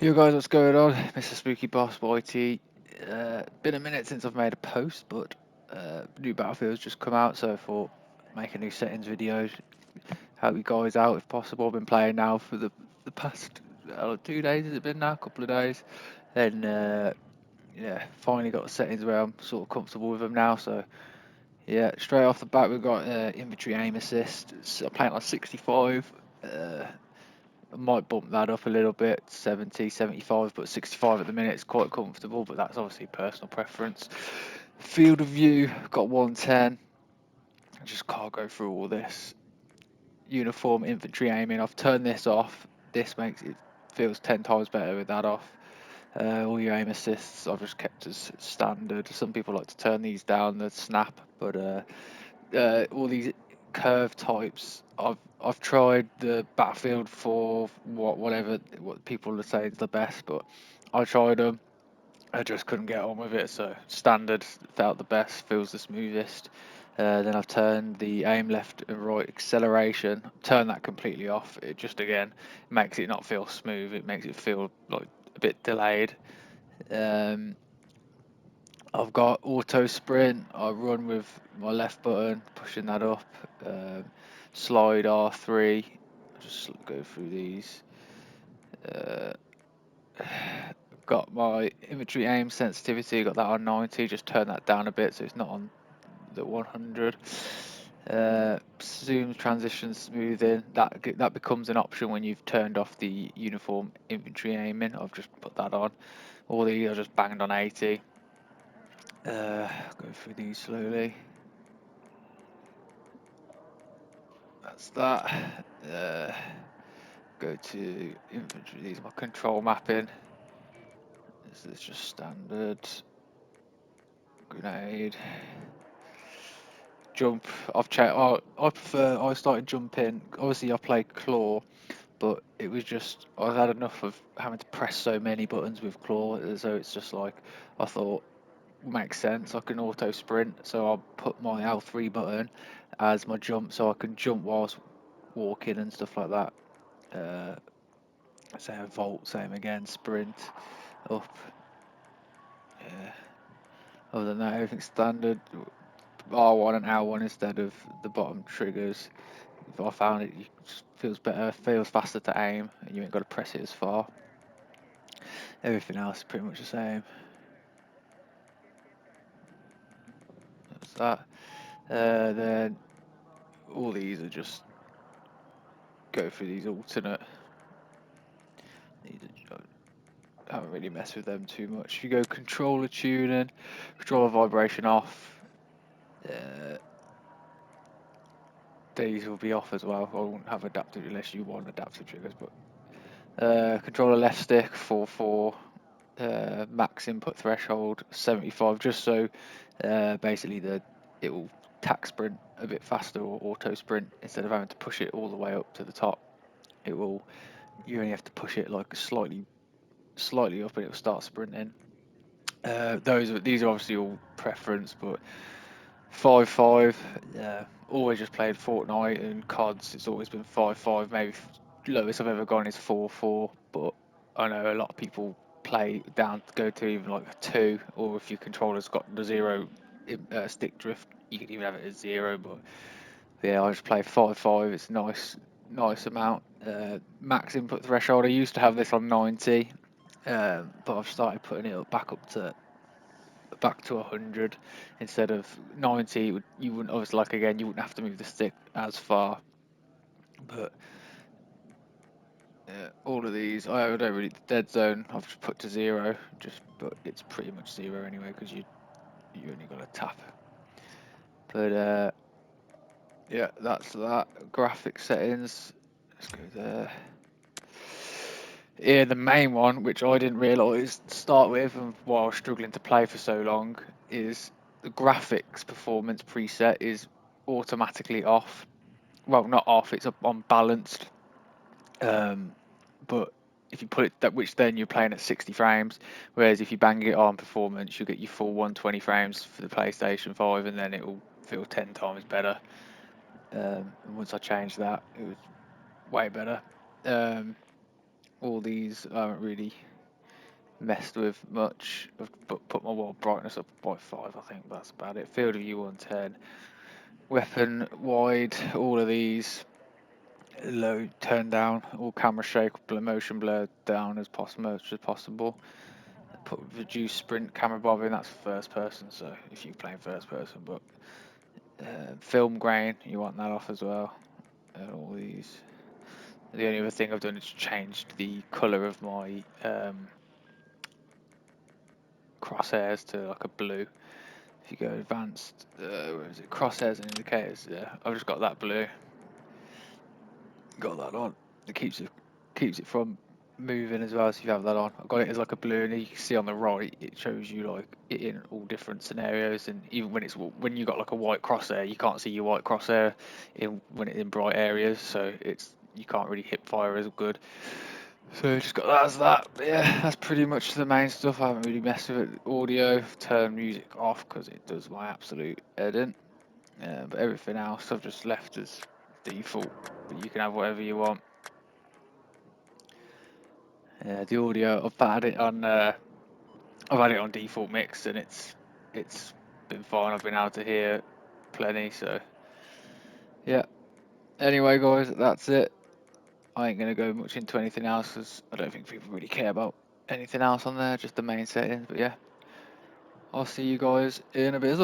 Yo guys, what's going on? Mr. Spooky Boss YT. Been a minute since I've made a post, but new Battlefield's just come out, so I thought make a new settings video, help you guys out if possible. I've been playing now for the past 2 days. Has it been now? A couple of days. Then yeah, finally got the settings where I'm sort of comfortable with them now. So yeah, straight off the bat we've got infantry aim assist. So I'm playing on 65. I might bump that up a little bit, 70, 75, but 65 at the minute is quite comfortable, but that's obviously personal preference. Field of view, got 110. I just can't go through all this. Uniform infantry aiming, I've turned this off. This makes it feels 10 times better with that off. All your aim assists I've just kept as standard. Some people like to turn these down, the snap, but all these curve types. I've tried the Battlefield for what people are saying is the best, but I tried them. I just couldn't get on with it. So standard felt the best, feels the smoothest. Then I've turned the aim left and right acceleration, turned that completely off. It just again makes it not feel smooth. It makes it feel like a bit delayed. Um, I've got auto sprint. I run with my left button, pushing that up. Um, Slide R3. I'll just go through these. Uh, got my inventory aim sensitivity. Got that on 90. Just turn that down a bit so it's not on the 100. Zoom transition smoothing. That becomes an option when you've turned off the uniform infantry aiming. I've just put that on. All these are just banged on 80. Go through these slowly. That's that. Go to infantry. These are my control mapping. This is just standard. Grenade. Jump. I've checked. I prefer. I started jumping. Obviously, I played claw, but it was just I've had enough of having to press so many buttons with claw. So it's just like I thought makes sense. I can auto sprint, so I'll put my L3 button as my jump, so I can jump whilst walking and stuff like that. Same vault, same again, sprint, up. Yeah. Other than that, everything's standard. R1 and L1 instead of the bottom triggers. I found it just feels better, feels faster to aim, and you ain't got to press it as far. Everything else is pretty much the same. That's that. Then all these are just go through these alternate. I haven't really messed with them too much. If you go controller tuning, controller vibration off. These will be off as well. I won't have adaptive unless you want adaptive triggers. But controller left stick 4-4. Max input threshold 75. Just so basically it will tack sprint a bit faster or auto sprint instead of having to push it all the way up to the top. It will. You only have to push it like slightly up and it will start sprinting. These are obviously all preference, but 5-5. Always just played Fortnite and CODs. It's always been 5-5. Maybe lowest I've ever gone is 4-4. But I know a lot of people play down to go to even like a 2, or if your controller's got the 0 stick drift, you can even have it as 0. But yeah, I just play 5-5. It's nice amount. Max input threshold. I used to have this on 90, but I've started putting it back to 100 instead of 90. You wouldn't obviously like again. You wouldn't have to move the stick as far, but all of these I don't really dead zone. I've just put to 0, but it's pretty much 0 anyway because you only got to tap. But yeah, that's that. Graphic settings. Let's go there. Yeah, the main one, which I didn't realise to start with, and while I was struggling to play for so long, is the graphics performance preset is automatically off. Well, not off; it's on balanced. But if you put it that, which then you're playing at 60 frames, whereas if you bang it on performance, you'll get your full 120 frames for the PlayStation 5, and then it will feel 10 times better. And once I changed that, it was way better. All these I haven't really messed with much. I've put my world brightness up by 5, I think. That's about it. Field of view 110. Weapon wide. All of these low, turn down. All camera shake, motion blur down as much as possible. Put reduce sprint camera bobbing. That's first person. So if you're playing first person, but film grain, you want that off as well. And all these. The only other thing I've done is changed the colour of my crosshairs to like a blue. If you go advanced, where is it? Crosshairs and indicators. Yeah, I've just got that blue. Got that on. It keeps it from moving as well. So if you have that on, I've got it as like a blue, and you can see on the right, it shows you like it in all different scenarios. And even when you got like a white crosshair, you can't see your white crosshair when it's in bright areas. So you can't really hip fire as good. So just got that as that. But yeah, that's pretty much the main stuff. I haven't really messed with it. Audio, turn music off because it does my absolute head in. But everything else I've just left as default. But you can have whatever you want. Yeah, the audio I've had it on. I've had it on default mix and it's been fine. I've been able to hear plenty. So yeah. Anyway, guys, that's it. I ain't gonna go much into anything else because I don't think people really care about anything else on there. Just the main settings. But yeah. I'll see you guys in a bit.